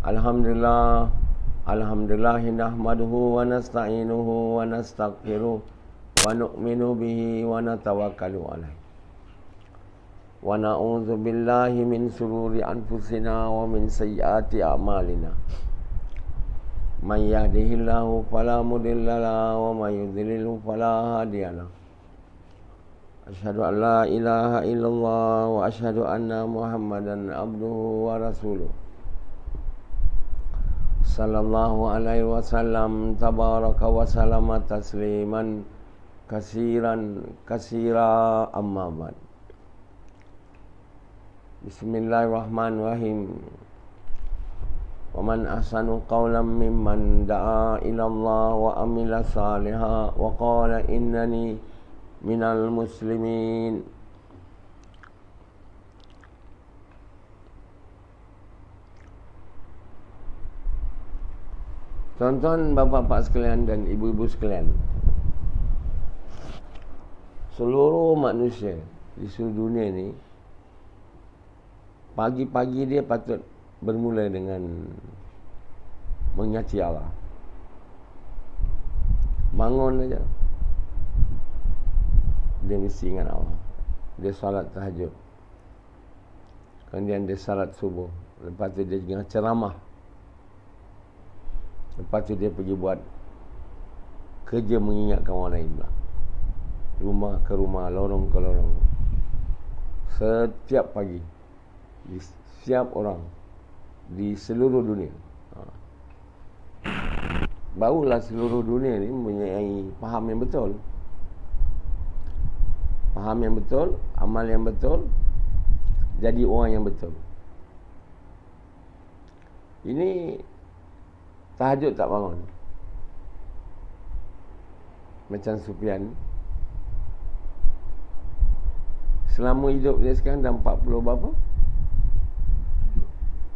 Alhamdulillah, alhamdulillah nahmaduhu wa nasta'inuhu wa nastaghfiruh wa nu'minu bihi wa natawakkalu alaih. Wa na'udzu billahi min shururi anfusina wa min sayyiati a'malina. Man yahdihillahu fala mudilla lahu wa may yudlilhu fala hadiya lahu. Asyhadu an la ilaha illallah wa asyhadu anna Muhammadan abduhu wa rasuluh. Sallallahu alaihi wasallam tabaraka wa salama tasliman kasira amma ba'd. Bismillahirrahmanirrahim. Wa man ahsanu qawlan mimman da'a ila Allah wa amila salihan wa qala innani minal muslimin. Tuan-tuan, bapa-bapa sekalian dan ibu-ibu sekalian, seluruh manusia di seluruh dunia ni, pagi-pagi dia patut bermula dengan menyaci Allah. Bangun aja, dia mesti ingat Allah. Dia salat tahajud, kemudian dia salat subuh, lepas tu dia dengar ceramah, lepas tu dia pergi buat kerja mengingatkan orang lain pula. Rumah ke rumah, lorong ke lorong. Setiap pagi, di setiap orang di seluruh dunia. Barulah seluruh dunia ni mempunyai faham yang betul. Faham yang betul, amal yang betul, jadi orang yang betul. Ini tahajud tak bangun. Macam Sufyan, selama hidup dia sekarang dah 40 berapa?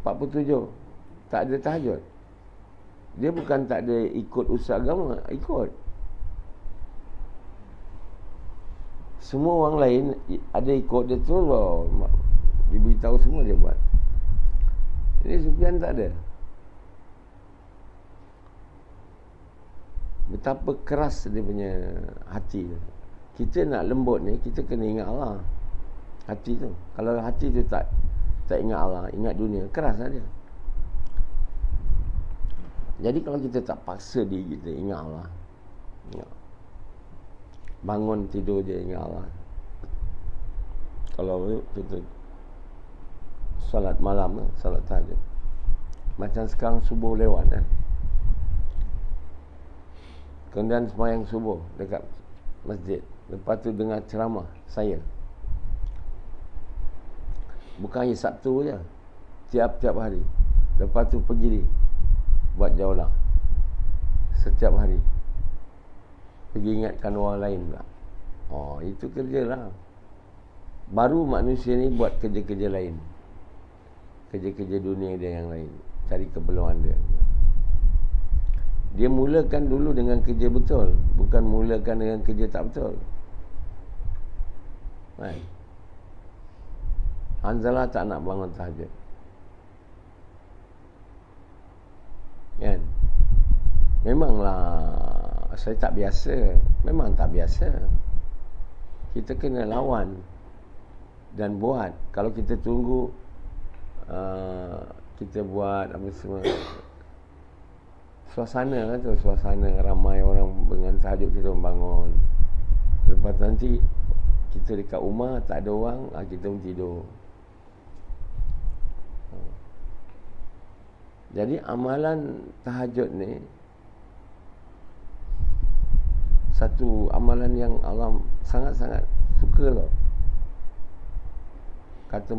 47. Tak ada tahajud. Dia bukan tak ada ikut usaha agama, ikut. Semua orang lain ada ikut dia terus, dia beritahu semua dia buat. Ini Sufyan tak ada. Betapa keras dia punya hati tu. Kita nak lembut ni, kita kena ingat Allah. Hati tu. Kalau hati tu tak ingat Allah, ingat dunia, keras lah dia. Jadi kalau kita tak paksa diri kita ingat Allah, bangun tidur je ingat Allah. Kalau kita salat malam, salat tahajud, macam sekarang subuh lewat kan, kemudian sembahyang subuh dekat masjid, lepas tu dengar ceramah saya. Bukan hanya Sabtu je, tiap-tiap hari. Lepas tu pergi buat jaulah setiap hari, pergi ingatkan orang lain pula. Itu kerja lah. Baru manusia ni buat kerja-kerja lain, kerja-kerja dunia dia yang lain, cari keperluan dia. Dia mulakan dulu dengan kerja betul, bukan mulakan dengan kerja tak betul. Kan? Hanzalah tak nak bangun tahajud, kan? Memanglah saya tak biasa. Memang tak biasa. Kita kena lawan dan buat. Kalau kita tunggu kita buat apa semua, suasana tu, suasana ramai orang dengan tahajud, kita bangun. Lepas nanti kita dekat rumah tak ada orang, kita pun tidur. Jadi amalan tahajud ni satu amalan yang Allah sangat-sangat suka tau. Kata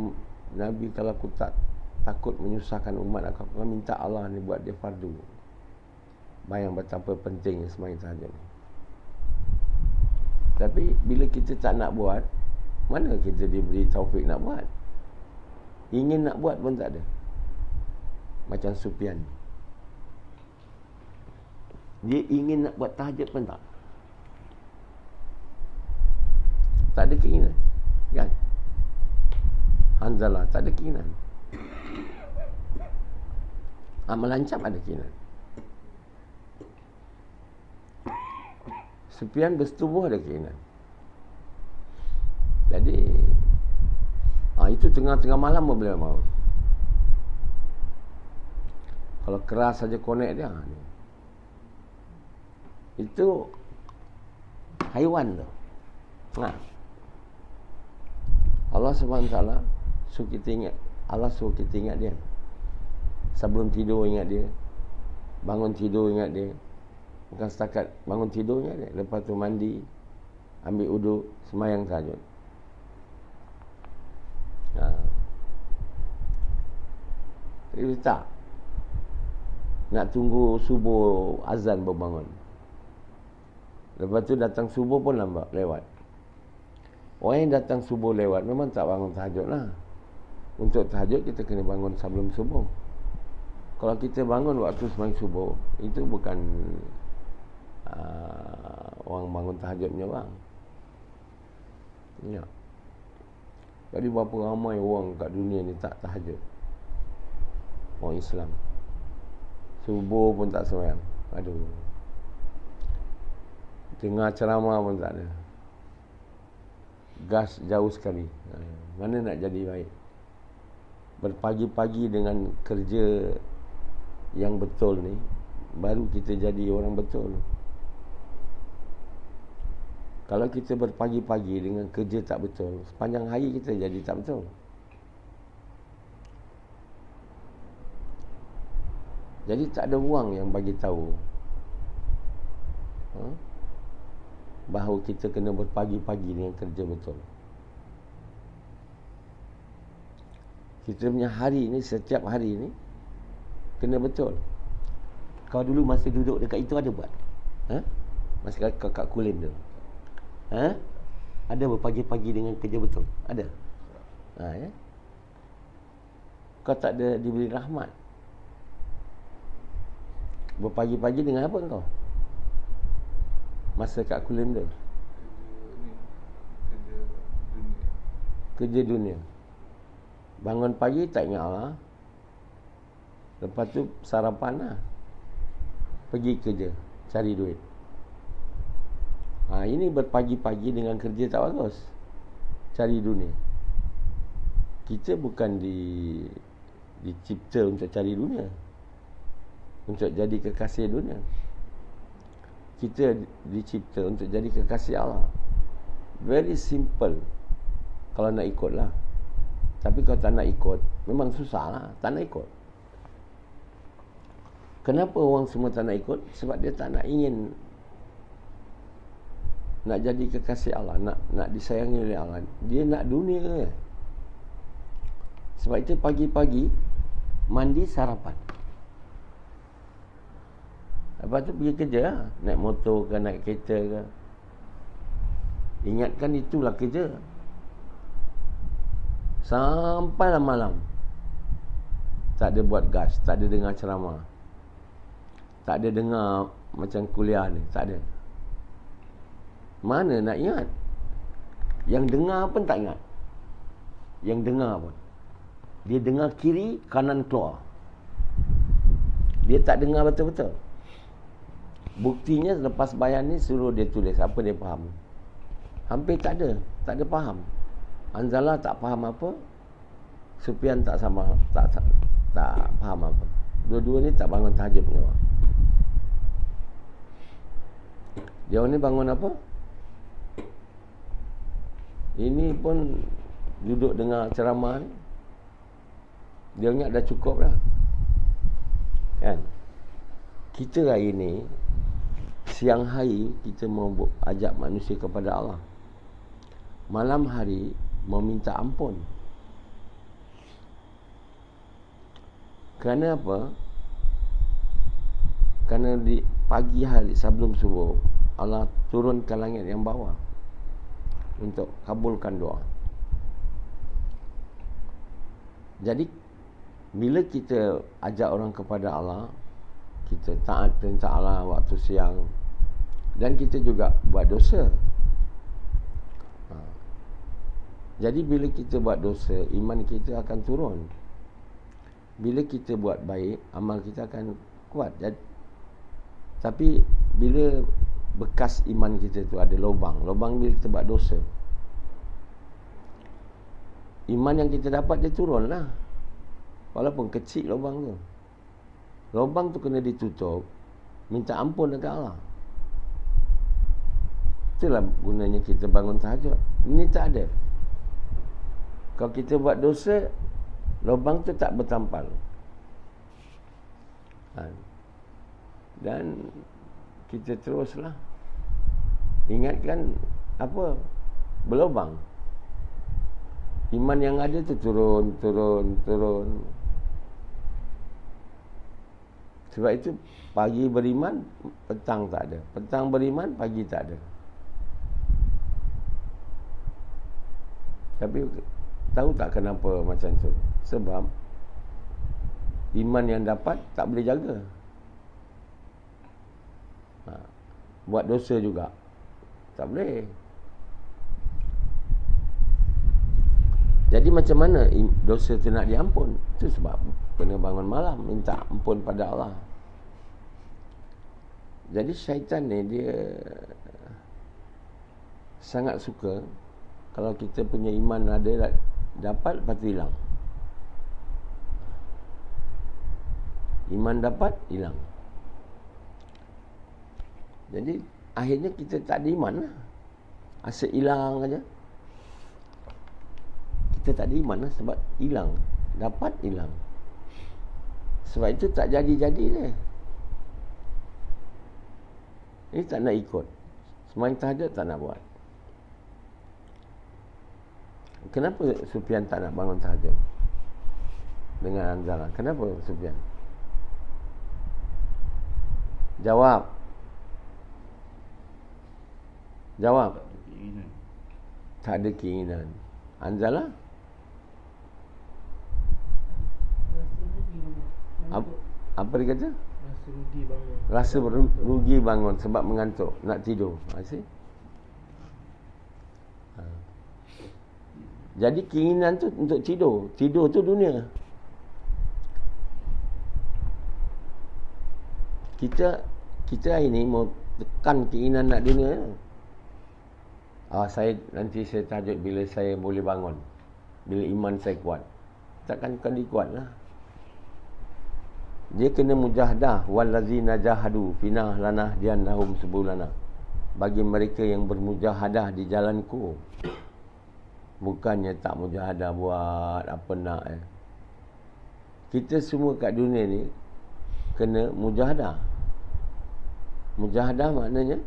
Nabi, kalau aku tak takut menyusahkan umat aku akan minta Allah ni buat dia fardu. Bayang betapa pentingnya sembahyang tahajud ni. Tapi bila kita tak nak buat, mana kita diberi taufik nak buat? Ingin nak buat pun tak ada. Macam Sufyan, dia ingin nak buat tahajud pun tak ada keinginan, kan? Hanzalah tak ada keinginan. Melancap ada keinginan. Sufyan bersetubuh ada keinginan. Jadi itu tengah-tengah malam pun beliau mau. Kalau keras saja connect dia ni. Itu haiwan tu. Allah SWT suruh kita ingat. Allah suruh kita ingat dia. Sebelum tidur ingat dia. Bangun tidur ingat dia. Bukan setakat bangun tidur ingat dia. Lepas tu mandi, ambil uduk, semayang tahajud. Tapi tak nak tunggu subuh azan baru bangun. Lepas tu datang subuh pun lambat, lewat. Orang yang datang subuh lewat memang tak bangun tahajud lah. Untuk tahajud kita kena bangun sebelum subuh. Kalau kita bangun waktu sembahyang subuh, itu bukan orang bangun tahajudnya bang. Ya. Jadi berapa ramai orang kat dunia ni tak tahajud. Orang Islam. Subuh pun tak sembahyang. Aduh. Dengar ceramah pun tak ada. Gas jauh sekali. Mana nak jadi baik? Berpagi-pagi dengan kerja yang betul ni, baru kita jadi orang betul. Kalau kita berpagi-pagi dengan kerja tak betul, sepanjang hari kita jadi tak betul. Jadi tak ada orang yang bagi tahu bahawa kita kena berpagi-pagi dengan kerja betul. Kita punya hari ni, setiap hari ni kena betul. Kau dulu masa duduk dekat itu ada buat? Masa kat Kulim tu ada berpagi-pagi dengan kerja betul? Ada? Ya? Kau tak ada diberi rahmat. Berpagi-pagi dengan apa kau? Masa kat Kulim tu? Kerja dunia. Bangun pagi tak ingat Allah. Lepas tu sarapan lah. Pergi kerja, cari duit. Ini berpagi-pagi dengan kerja tak bagus. Cari dunia. Kita bukan dicipta untuk cari dunia, untuk jadi kekasih dunia. Kita dicipta untuk jadi kekasih Allah. Very simple kalau nak ikut lah. Tapi kalau tak nak ikut, memang susah lah. Tak nak ikut. Kenapa orang semua tak nak ikut? Sebab dia tak nak ingin nak jadi kekasih Allah, nak disayangi oleh Allah. Dia nak dunia. Sebab itu pagi-pagi mandi sarapan. Lepas tu pergi kerja lah. Naik motor ke, naik kereta ke. Ingatkan itulah kerja. Sampailah malam. Tak ada buat gas, tak ada dengar ceramah, tak ada dengar macam kuliah ni, tak ada. Mana nak ingat? Yang dengar pun tak ingat. Yang dengar pun, dia dengar kiri, kanan keluar. Dia tak dengar betul-betul. Buktinya lepas bayan ni suruh dia tulis apa dia faham. Hampir tak ada faham. Anzalah tak faham apa, Sufyan tak faham apa. Dua-dua ni tak bangun tahajud punya orang. Dia ni bangun apa? Ini pun duduk dengar ceramah ni, dia ingat dah cukup dah. Kan? Kita hari ni, siang hari kita mau ajak manusia kepada Allah. Malam hari meminta ampun. Kerana apa? Kerana di pagi hari sebelum subuh, Allah turun ke langit yang bawah untuk kabulkan doa. Jadi bila kita ajak orang kepada Allah, kita taat perintah Allah waktu siang, dan kita juga buat dosa. Jadi bila kita buat dosa, iman kita akan turun. Bila kita buat baik, amal kita akan kuat. Tapi bila bekas iman kita tu ada lubang bila kita buat dosa, iman yang kita dapat dia turun lah. Walaupun kecil lubang tu. Lubang tu kena ditutup, minta ampun dekat Allah. Itulah gunanya kita bangun tahajud. Ini tak ada. Kalau kita buat dosa, lubang tu tak bertampal. Dan kita teruslah ingatkan apa? Berlubang. Iman yang ada tu turun. Sebab itu pagi beriman, petang tak ada. Petang beriman, pagi tak ada. Tapi tahu tak kenapa macam tu? Sebab iman yang dapat tak boleh jaga. Buat dosa juga tak boleh. Jadi macam mana dosa tu nak diampun? Itu sebab kena bangun malam minta ampun pada Allah. Jadi syaitan ni dia sangat suka kalau kita punya iman ada dapat, lepas tu hilang. Iman dapat, hilang. Jadi akhirnya kita tak ada iman lah. Asyik hilang aja. Kita tak ada iman lah sebab hilang. Dapat, hilang. Sebab itu tak jadi-jadi dia. Ini tak nak ikut. Sembahyang tahajud tak nak buat. Kenapa Sufyan tak nak bangun tahajud dengan Anzalah? Kenapa Sufyan? Jawab. Tak ada keinginan. Anzalah? Apa dia kata? Rasa rugi bangun sebab mengantuk, nak tidur. Jadi keinginan tu untuk tidur. Tidur tu dunia. Kita hari ni mau tekan keinginan nak dunia. Nanti saya tahajud bila saya boleh bangun, bila iman saya kuat. Takkan dikuat lah. Dia kena mujahadah. Wallazina jahadu fina lanahdiyannahum subulana. Bagi mereka yang bermujahadah di jalanku. Bukannya tak mujahadah buat apa nak. Kita semua kat dunia ni kena mujahadah. Mujahadah maknanya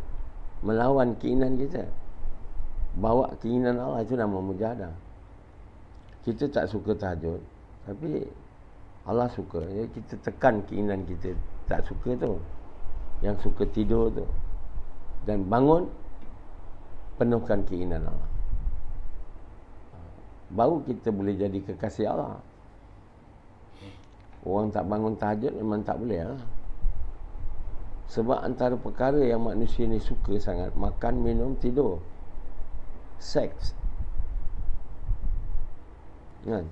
melawan keinginan kita. Bawa keinginan Allah, itu nama mujahadah. Kita tak suka tahajud, tapi Allah suka. Kita tekan keinginan kita tak suka tu, yang suka tidur tu, dan bangun, penuhkan keinginan Allah. Baru kita boleh jadi kekasih Allah. Orang tak bangun tahajud memang tak boleh lah. Sebab antara perkara yang manusia ni suka sangat, makan, minum, tidur, seks.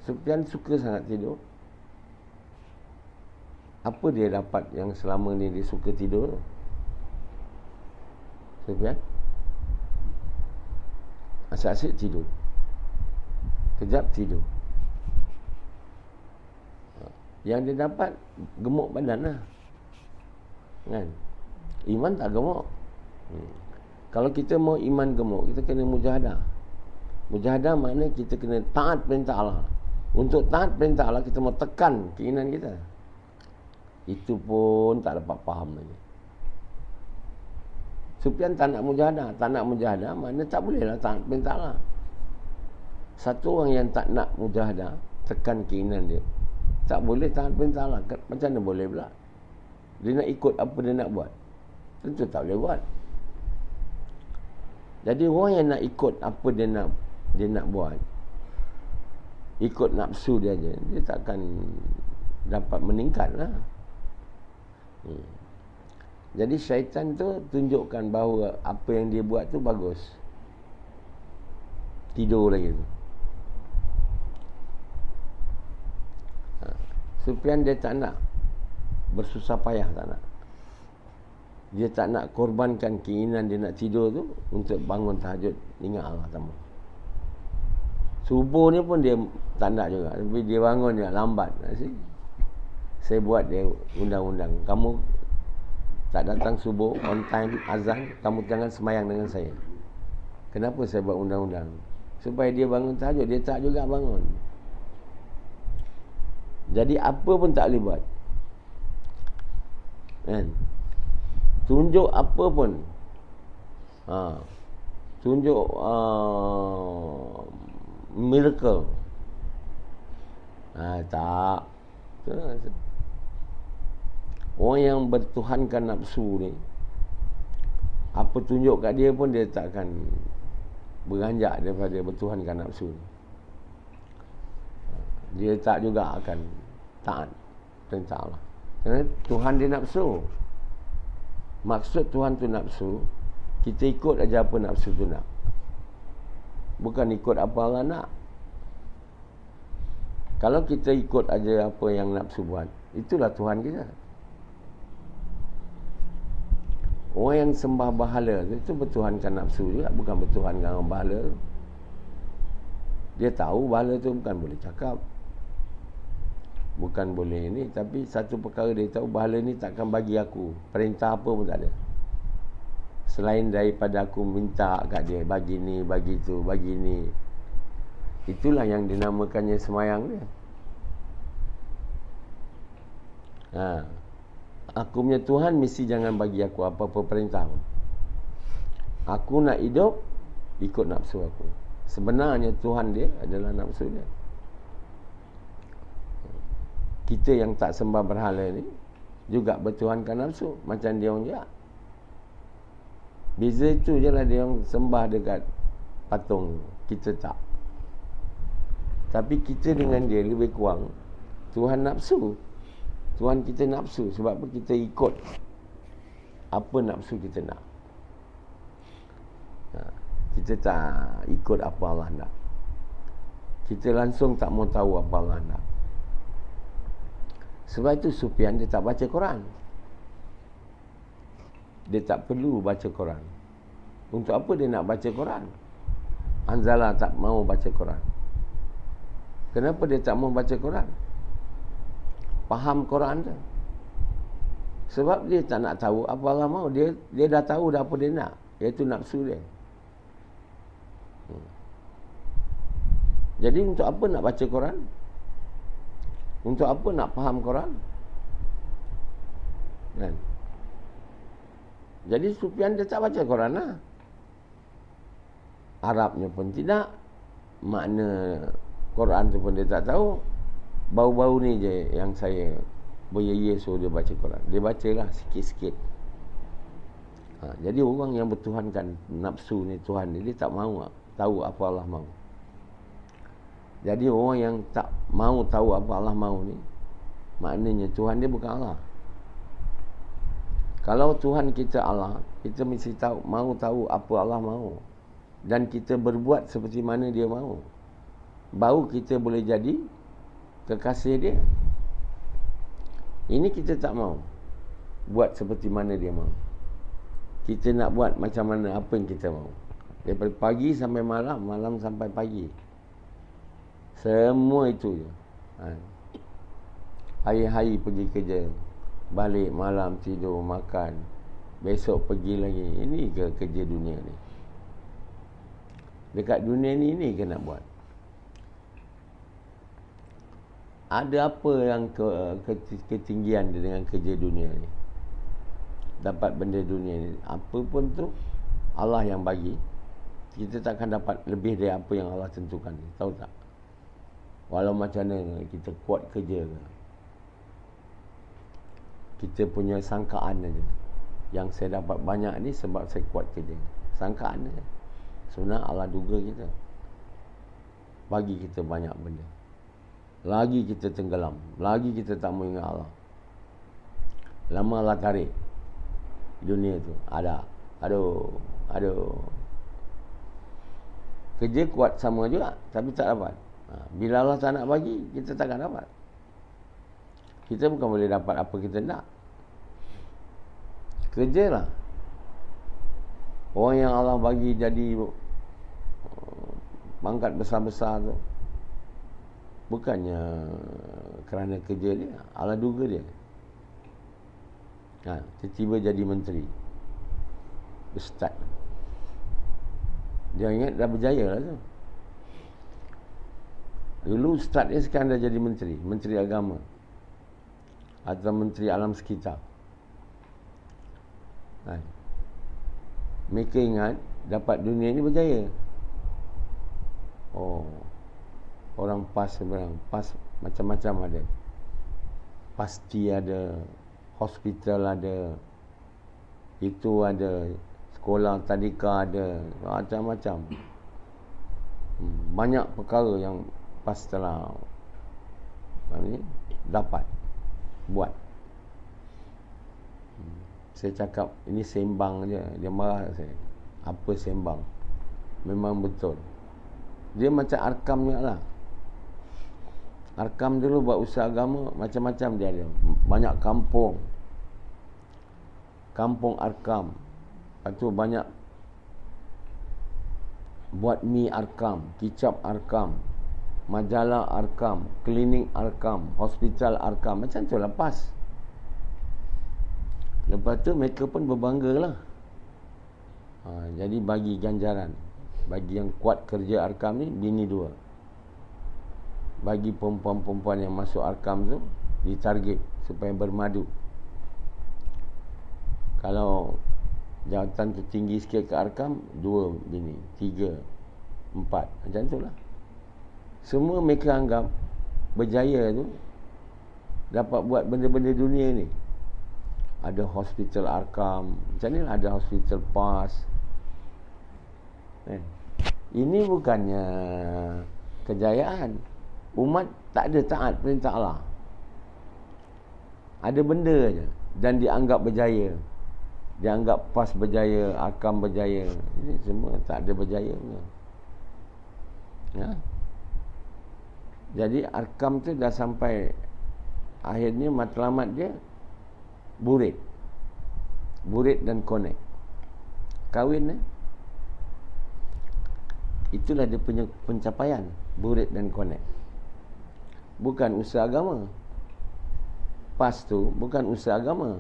Sufyan suka sangat tidur. Apa dia dapat yang selama ni dia suka tidur? Sufyan asyik-asyik tidur, kejap tidur. Yang dia dapat gemuk badan lah. Kan? Iman tak gemuk. Kalau kita mau iman gemuk, kita kena mujahadah. Mujahadah makna kita kena taat perintah Allah. Untuk taat perintah Allah, kita mau tekan keinginan kita. Itu pun tak dapat faham lagi. Sufyan tak nak mujahadah. Tak nak mujahadah makna tak boleh lah taat perintah Allah. Satu orang yang tak nak mujahadah, tekan keinginan dia, tak boleh taat perintah Allah. Macam mana boleh pula? Dia nak ikut apa dia nak buat, tentu tak boleh buat. Jadi orang yang nak ikut apa dia nak buat, ikut nafsu dia je, dia takkan dapat meningkat lah. Jadi syaitan tu tunjukkan bahawa apa yang dia buat tu bagus. Tidur lagi tu. Sufyan dia tak nak bersusah payah, tak nak. Dia tak nak korbankan keinginan dia nak tidur tu untuk bangun tahajud ingat Allah tambah. Subuh ni pun dia tak nak juga, tapi dia bangun je lambat. Saya buat dia undang-undang, kamu tak datang subuh on time azan, kamu jangan semayang dengan saya. Kenapa saya buat undang-undang? Supaya dia bangun tahajud. Dia tak juga bangun. Jadi apa pun tak boleh buat, kan? Tunjuk apa pun, tunjuk miracle, tak. Orang yang bertuhankan nafsu ni, apa tunjuk kat dia pun dia tak akan beranjak daripada bertuhankan nafsu ni. Dia tak juga akan taat perintah Allah. Kerana Tuhan dia nafsu. Maksud Tuhan tu nafsu, kita ikut aja apa nafsu tu nak, bukan ikut apa Allah nak. Kalau kita ikut aja apa yang nafsu buat, itulah Tuhan kita. Orang yang sembah bahala itu bertuhankan nafsu juga, bukan bertuhankan orang bahala. Dia tahu bahala tu bukan boleh cakap, bukan boleh ni, tapi satu perkara dia tahu, bahala ni takkan bagi aku perintah apa pun tak ada, selain daripada aku minta kat dia, bagi ni, bagi tu, bagi ni. Itulah yang dinamakannya semayang dia. Aku punya Tuhan mesti jangan bagi aku apa-apa perintah. Aku nak hidup ikut nafsu aku. Sebenarnya Tuhan dia adalah nafsu dia. Kita yang tak sembah berhala ni juga bertuhankan nafsu macam dia orang juga. Beza itu je lah, dia orang sembah dekat patung, kita tak. Tapi kita dengan dia lebih kurang Tuhan nafsu. Tuhan kita nafsu. Sebab apa? Kita ikut apa nafsu kita nak. Kita tak ikut apa Allah nak. Kita langsung tak mau tahu apa Allah nak. Sebab itu Sufyan dia tak baca Quran. Dia tak perlu baca Quran. Untuk apa dia nak baca Quran? Hanzalah tak mau baca Quran. Kenapa dia tak mau baca Quran? Faham Quran tu. Sebab dia tak nak tahu apa Allah mau. Dia dah tahu dah apa dia nak, iaitu nafsu dia. Jadi untuk apa nak baca Quran? Untuk apa nak faham Quran? Kan? Jadi Sufyan dia tak baca Quran lah. Arabnya pun tidak, makna Quran tu pun dia tak tahu. Bau-bau ni je yang saya berye-ye suruh dia baca Quran. Dia bacalah sikit-sikit. Jadi orang yang bertuhankan nafsu ni, Tuhan ni, dia tak mahu tahu apa Allah mahu. Jadi orang yang tak mahu tahu apa Allah mahu ni, maknanya Tuhan dia bukan Allah. Kalau Tuhan kita Allah, kita mesti mahu tahu apa Allah mahu, dan kita berbuat seperti mana dia mahu. Baru kita boleh jadi kekasih dia. Ini kita tak mahu buat seperti mana dia mahu. Kita nak buat macam mana, apa yang kita mahu. Daripada pagi sampai malam, malam sampai pagi, semua itu je. Hari-hari pergi kerja, balik malam tidur, makan, besok pergi lagi. Ini ke kerja dunia ni? Dekat dunia ni, ini ke nak buat? Ada apa yang ketinggian dia dengan kerja dunia ni? Dapat benda dunia ni, apa pun tu Allah yang bagi. Kita takkan dapat lebih dari apa yang Allah tentukan. Tahu tak? Walau macam mana kita kuat kerja ke, kita punya sangkaan aja. Yang saya dapat banyak ni sebab saya kuat kerja. Sangkaan aja. Sebenarnya Allah duga kita, bagi kita banyak benda. Lagi kita tenggelam, lagi kita tak mau ingat Allah. Lama Allah tarik dunia tu, ada. Aduh. Kerja kuat sama juga, tapi tak dapat. Bila Allah tak nak bagi, kita takkan dapat. Kita bukan boleh dapat apa kita nak. Kerjalah. Orang yang Allah bagi jadi pangkat besar-besar tu, bukannya kerana kerja dia, ala duga dia. Tiba-tiba jadi menteri, ustaz. Dia ingat dah berjaya lah tu. Dulu ustaz dia, sekarang dah jadi menteri, menteri agama atau menteri alam sekitar. Mereka ingat dapat dunia ni berjaya. Oh, orang PAS sebenarnya, PAS macam-macam ada. Pasti ada, hospital ada, itu ada, sekolah tadika ada, macam-macam. Banyak perkara yang PAS telah dapat buat. Saya cakap ini sembang je, dia marah saya. Apa sembang? Memang betul. Dia macam Arkam juga lah. Arkam dulu buat usaha agama, macam-macam dia ada. Banyak kampung. Kampung Arkam. Lepas tu banyak buat mi Arkam, kicap Arkam, majalah Arkam, klinik Arkam, hospital Arkam. Macam tu lah PAS. Lepas tu mereka pun berbangga lah. Jadi bagi ganjaran. Bagi yang kuat kerja Arkam ni, bini 2. Bagi perempuan-perempuan yang masuk Arkam tu, ditarget supaya bermadu. Kalau jawatan tu tinggi sikit ke Arkam, 2 bini, 3, 4. Macam tu lah. Semua mereka anggap berjaya tu dapat buat benda-benda dunia ni. Ada hospital Arkam, macam ni lah, ada hospital PAS. Ini bukannya kejayaan. Umat tak ada taat perintah Allah. Ada benda je dan dianggap berjaya. Dianggap PAS berjaya, Arkam berjaya. Ini semua tak ada berjaya punya. Jadi Arkam tu dah sampai akhirnya matlamat dia burit. Burit dan konek. Kahwin itulah dia punya pencapaian, burit dan konek. Bukan usaha agama. PAS tu bukan usaha agama.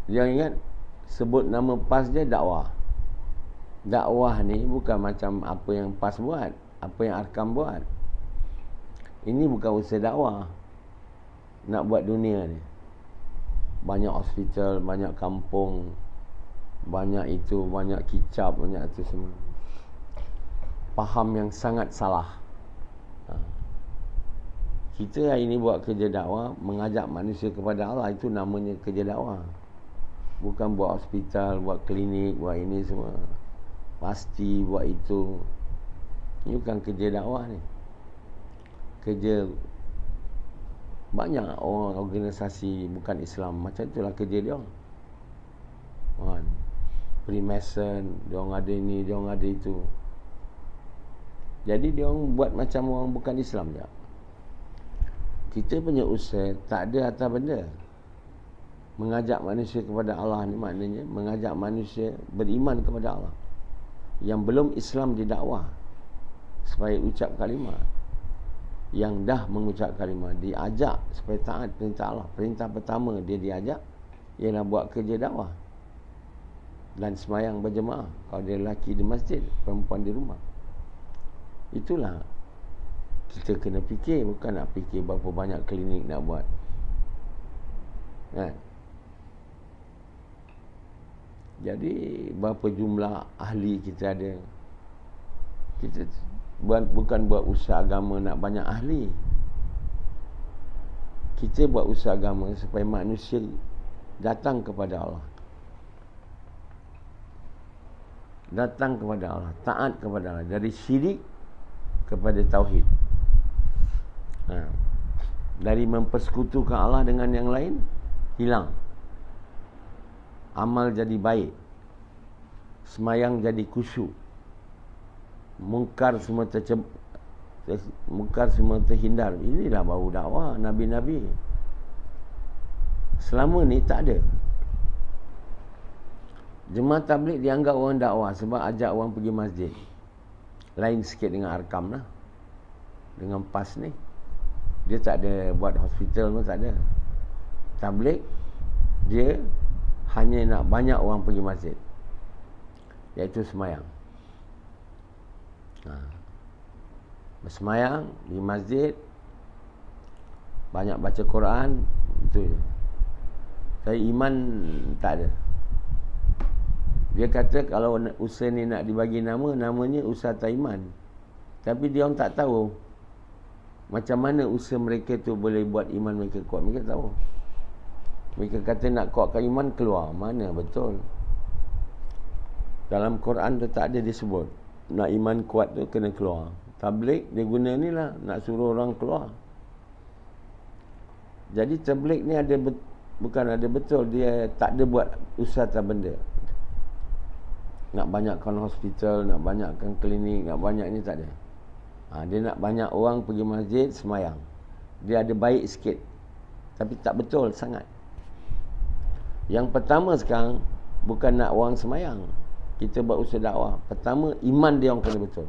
Jangan ingat, sebut nama PAS je dakwah. Dakwah ni bukan macam apa yang PAS buat, apa yang Arkam buat. Ini bukan usaha dakwah. Nak buat dunia ni. Banyak hospital, banyak kampung, banyak itu, banyak kicap, banyak itu semua. Faham yang sangat salah. Kita hari ini buat kerja dakwah, mengajak manusia kepada Allah, itu namanya kerja dakwah. Bukan buat hospital, buat klinik, buat ini semua. Pasti buat itu. Ini bukan kerja dakwah ni. Kerja banyak orang organisasi bukan Islam macam itulah kerja dia. Freemason, dia orang ada ini, dia orang ada itu. Jadi dia orang buat macam orang bukan Islam je. Kita punya usaha tak ada atas benda. Mengajak manusia kepada Allah ni maknanya mengajak manusia beriman kepada Allah. Yang belum Islam didakwah supaya ucap kalimah. Yang dah mengucap kalimah diajak supaya taat perintah Allah. Perintah pertama dia diajak ialah buat kerja dakwah dan sembahyang berjemaah. Kalau dia lelaki di masjid, perempuan di rumah. Itulah kita kena fikir, bukan nak fikir berapa banyak klinik nak buat. Jadi berapa jumlah ahli kita ada. Kita bukan buat usaha agama nak banyak ahli. Kita buat usaha agama supaya manusia datang kepada Allah. Datang kepada Allah, taat kepada Allah, dari syirik kepada tauhid. Dari mempersekutukan Allah dengan yang lain, hilang. Amal jadi baik. Semayang jadi khusyuk. Mungkar semua mungkar semua terhindar. Inilah baru dakwah Nabi-Nabi. Selama ni tak ada. Jemaah tabligh dianggap orang dakwah sebab ajak orang pergi masjid. Lain sikit dengan Arkam lah, dengan PAS ni. Dia tak ada buat hospital pun, tak ada. Tabligh dia hanya nak banyak orang pergi masjid, iaitu semayang. Bersemayang di masjid, banyak baca Quran, itu je. Tapi iman tak ada. Dia kata kalau usaha ni nak dibagi nama, namanya usaha iman. Tapi dia orang tak tahu macam mana usaha mereka tu boleh buat iman mereka kuat. Mereka tahu. Mereka kata nak kuatkan iman, keluar. Mana betul? Dalam Quran tu tak ada disebut nak iman kuat tu kena keluar. Tabligh dia guna ni lah, nak suruh orang keluar. Jadi tabligh ni ada bukan ada betul, dia tak ada buat usaha tak benda. Nak banyakkan hospital, nak banyakkan klinik, nak banyak ni tak ada. Dia nak banyak orang pergi masjid semayang. Dia ada baik sikit, tapi tak betul sangat. Yang pertama sekarang bukan nak orang semayang, kita buat usaha dakwah. Pertama, iman dia orang kena betul.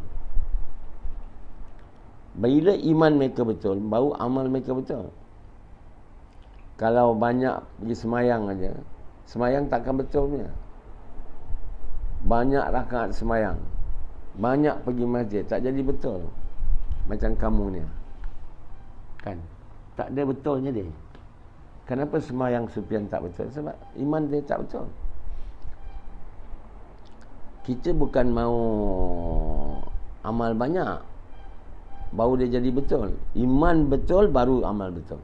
Bila iman mereka betul, baru amal mereka betul. Kalau banyak pergi semayang aja, semayang takkan betul punya. Banyak rakaat semayang, banyak pergi masjid, tak jadi betul. Macam kamu ni kan, tak ada betulnya dia. Kenapa semayang Sufian tak betul? Sebab iman dia tak betul. Kita bukan mau amal banyak baru dia jadi betul. Iman betul baru amal betul.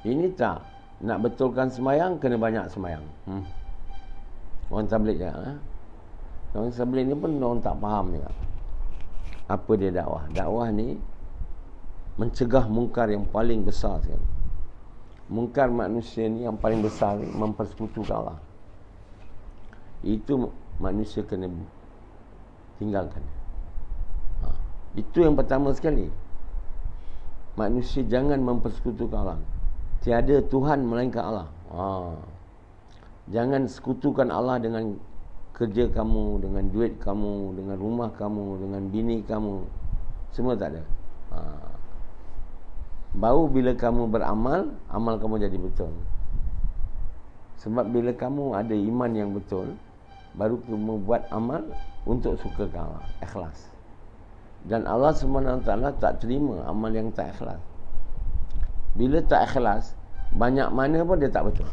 Ini tak. Nak betulkan semayang, kena banyak semayang. Orang tabligh je. Orang tabligh ni pun orang tak faham juga apa dia dakwah. Dakwah ni mencegah mungkar yang paling besar sekali. Mungkar manusia ni yang paling besar ni, mempersekutukan Allah. Itu manusia kena tinggalkan. Itu yang pertama sekali. Manusia jangan mempersekutukan Allah. Tiada Tuhan melainkan Allah. Jangan sekutukan Allah dengan kerja kamu, dengan duit kamu, dengan rumah kamu, dengan bini kamu. Semua tak ada. Baru bila kamu beramal, amal kamu jadi betul. Sebab bila kamu ada iman yang betul, baru kamu buat amal untuk sukakan Allah, ikhlas. Dan Allah SWT tak terima amal yang tak ikhlas. Bila tak ikhlas, banyak mana pun dia tak betul.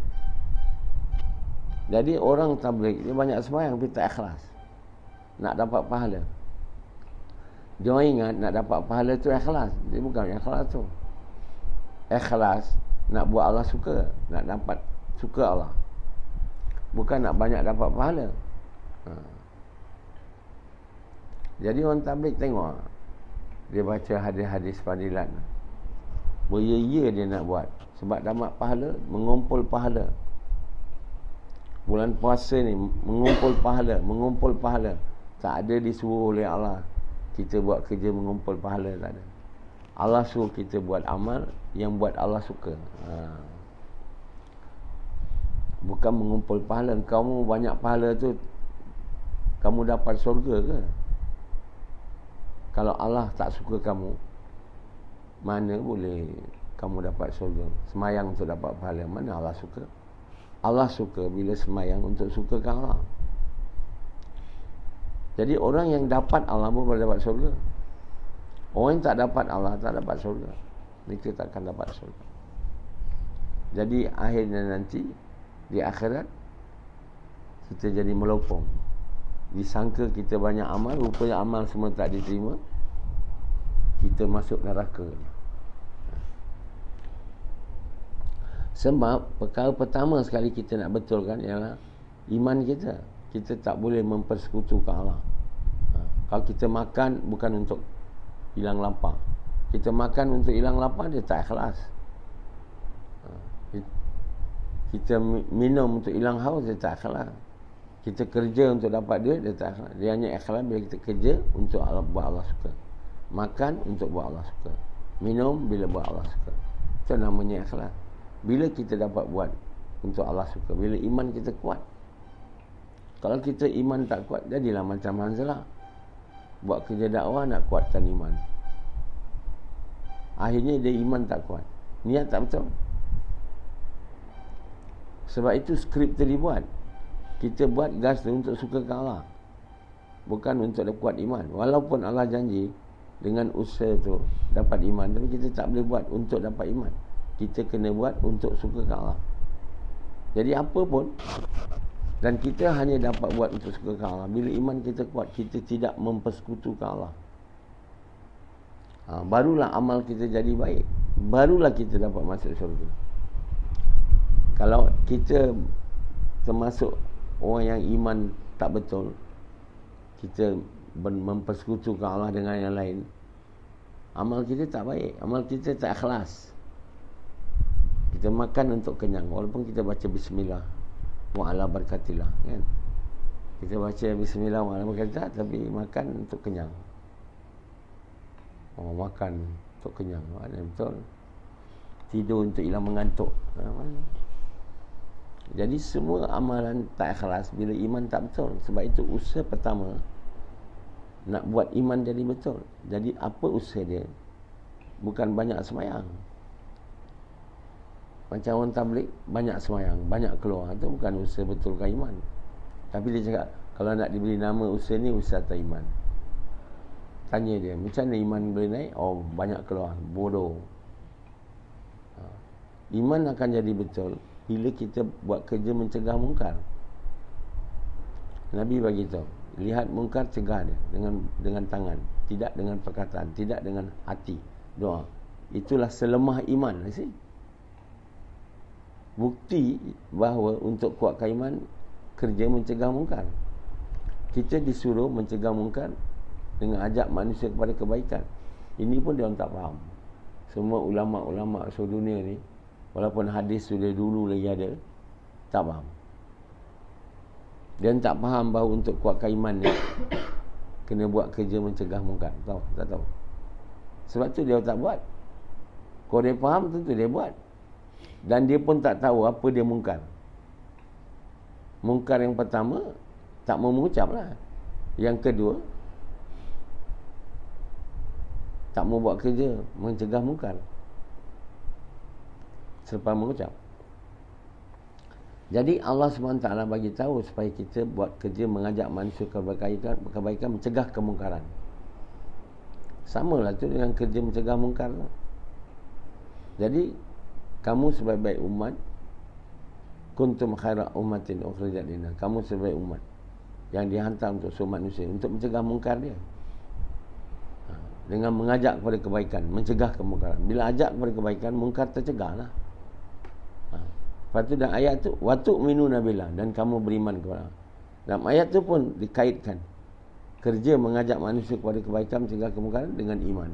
Jadi orang tabligh dia banyak sembahyang tapi tak ikhlas. Nak dapat pahala. Dia ingat nak dapat pahala tu ikhlas. Dia bukan ikhlas tu. Ikhlas nak buat Allah suka, nak dapat suka Allah. Bukan nak banyak dapat pahala. Jadi orang tabligh tengok, dia baca hadis-hadis fadilat, beria-ia dia nak buat sebab dapat pahala, mengumpul pahala. Bulan puasa ni mengumpul pahala. Tak ada disuruh oleh Allah kita buat kerja mengumpul pahala, tak ada. Allah suruh kita buat amal yang buat Allah suka. Bukan mengumpul pahala. Kamu banyak pahala tu, kamu dapat syurga ke? Kalau Allah tak suka kamu, mana boleh kamu dapat syurga? Semayang untuk dapat pahala, mana Allah suka? Allah suka bila semayang untuk sukakan Allah. Jadi orang yang dapat Allah pun boleh dapat syurga. Orang yang tak dapat Allah tak dapat syurga. Mereka takkan dapat syurga. Jadi akhirnya nanti di akhirat kita jadi melopong. Disangka kita banyak amal, rupanya amal semua tak diterima. Kita masuk neraka. Sebab perkara pertama sekali kita nak betulkan ialah iman kita. Kita tak boleh mempersekutukan Allah. Kalau kita makan bukan untuk hilang lapar, kita makan untuk hilang lapar, dia tak ikhlas. Kita minum untuk hilang haus, dia tak ikhlas. Kita kerja untuk dapat duit, dia tak ikhlas. Dia hanya ikhlas bila kita kerja untuk Allah, buat Allah suka. Makan untuk buat Allah suka. Minum bila buat Allah suka. Itu namanya ikhlas. Bila kita dapat buat untuk Allah suka, bila iman kita kuat. Kalau kita iman tak kuat, jadilah macam Hanzalah. Buat kerja dakwah nak kuatkan iman. Akhirnya dia iman tak kuat. Niat tak betul. Sebab itu skrip tu dibuat. Kita buat gas tu untuk sukakan Allah, bukan untuk kuat iman. Walaupun Allah janji dengan usaha tu dapat iman, tapi kita tak boleh buat untuk dapat iman. Kita kena buat untuk sukakan Allah. Jadi apa pun, dan kita hanya dapat buat untuk sukakan Allah bila iman kita kuat, kita tidak mempersekutukan Allah. Barulah amal kita jadi baik, barulah kita dapat masuk syurga. Kalau kita termasuk orang yang iman tak betul, kita mempersekutukan Allah dengan yang lain, amal kita tak baik, amal kita tak ikhlas. Kita makan untuk kenyang, walaupun kita baca bismillah wa ala barakatillah, kan? Kita baca bismillah wa ala barakatillah, tapi makan untuk kenyang. Makan untuk kenyang, betul. Tidur untuk hilang mengantuk. Jadi semua amalan tak ikhlas bila iman tak betul. Sebab itu usaha pertama nak buat iman jadi betul. Jadi apa usaha dia? Bukan banyak semayang. Macam orang tabligh, banyak semayang, banyak keluar. Itu bukan usaha betulkan iman. Tapi dia cakap, kalau nak diberi nama usaha ni, usaha tak iman. Tanya dia, macam mana iman boleh naik? Oh, banyak keluar, bodoh. Iman akan jadi betul bila kita buat kerja mencegah mungkar. Nabi bagi tahu, lihat mungkar, cegah dia dengan tangan, tidak dengan perkataan, tidak dengan hati, doa. Itulah selemah iman. Bukti bahawa untuk kuatkan iman, kerja mencegah mungkar. Kita disuruh mencegah mungkar dengan ajak manusia kepada kebaikan. Ini pun dia orang tak faham. Semua ulama-ulama seluruh dunia ni, walaupun hadis sudah dulu lagi ada, tak faham. Dia tak faham bahawa untuk kuatkan iman ni kena buat kerja mencegah mungkar. Tahu? Tak tahu. Sebab tu dia tak buat. Kalau dia faham, tentu dia buat. Dan dia pun tak tahu apa dia mungkar. Mungkar yang pertama, tak mau mengucap lah. Yang kedua, tak mau buat kerja mencegah mungkar selepas mengucap. Jadi Allah SWT bagi tahu supaya kita buat kerja mengajak manusia kebaikan, mencegah kemungkaran. Samalah tu dengan kerja mencegah mungkar. Jadi kamu sebaik-baik umat, kuntum khaira ummatin ukhrijat linnas. Kamu sebaik umat yang dihantar untuk seluruh manusia untuk mencegah mungkar dia. Dengan mengajak kepada kebaikan, mencegah kemungkaran. Bila ajak kepada kebaikan, mungkar tercegahlah. Lepas tu dalam ayat tu, wa tu'minuna billah, dan kamu beriman kepada Allah. Dalam ayat tu pun dikaitkan kerja mengajak manusia kepada kebaikan, mencegah kemungkaran dengan iman.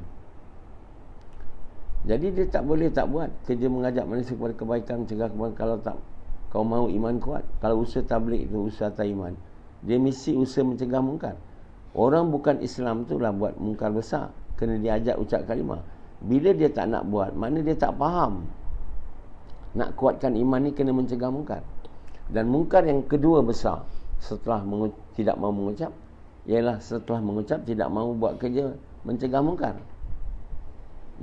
Jadi dia tak boleh tak buat kerja mengajak manusia kepada kebaikan, mencegah kemungkaran kalau tak kau mahu iman kuat. Kalau usaha tabligh itu usaha tak iman, dia mesti usaha mencegah mungkar. Orang bukan Islam tu lah buat mungkar besar, kena diajak ucap kalimah. Bila dia tak nak buat, mana dia tak faham. Nak kuatkan iman ni kena mencegah mungkar. Dan mungkar yang kedua besar setelah tidak mahu mengucap, ialah setelah mengucap tidak mahu buat kerja mencegah mungkar.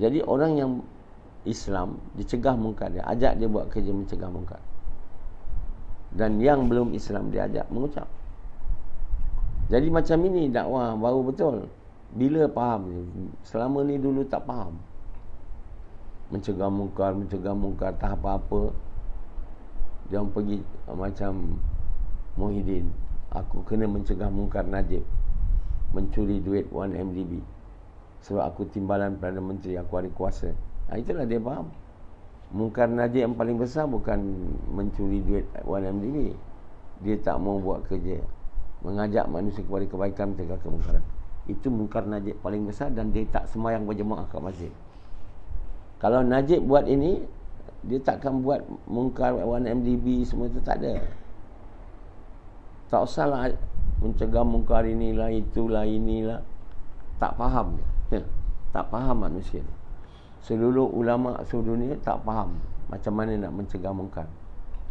Jadi orang yang Islam dicegah mungkar, dia ajak dia buat kerja mencegah mungkar. Dan yang belum Islam dia ajak mengucap. Jadi macam ini dakwah baru betul. Bila faham ni? Selama ni dulu tak faham. Mencegah mungkar tak apa-apa. Dia pergi macam Muhyiddin, aku kena mencegah mungkar Najib mencuri duit 1MDB sebab aku timbalan Perdana Menteri, aku ada kuasa. Itulah dia faham. Mungkar Najib yang paling besar bukan mencuri duit 1MDB. Dia tak mau buat kerja mengajak manusia kepada kebaikan, mencegah kemungkaran. Itu mungkar Najib paling besar, dan dia tak sembahyang berjemaah kat masjid. Kalau Najib buat ini, dia takkan buat mungkar 1MDB semua itu, tak ada. Tak usahlah mencegah mungkar inilah, itulah, inilah. Tak faham dia. Tak faham manusia. Seluruh ulama seluruh dunia tak faham macam mana nak mencegah mungkar.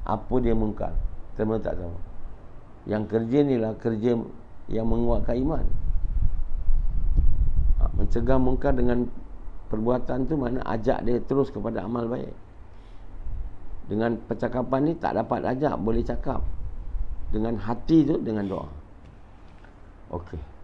Apa dia mungkar? Mereka tak tahu. Yang kerja ni lah kerja yang menguatkan iman. Mencegah mungkar dengan perbuatan tu makna ajak dia terus kepada amal baik. Dengan percakapan ni tak dapat ajak, boleh cakap. Dengan hati tu dengan doa. Okey.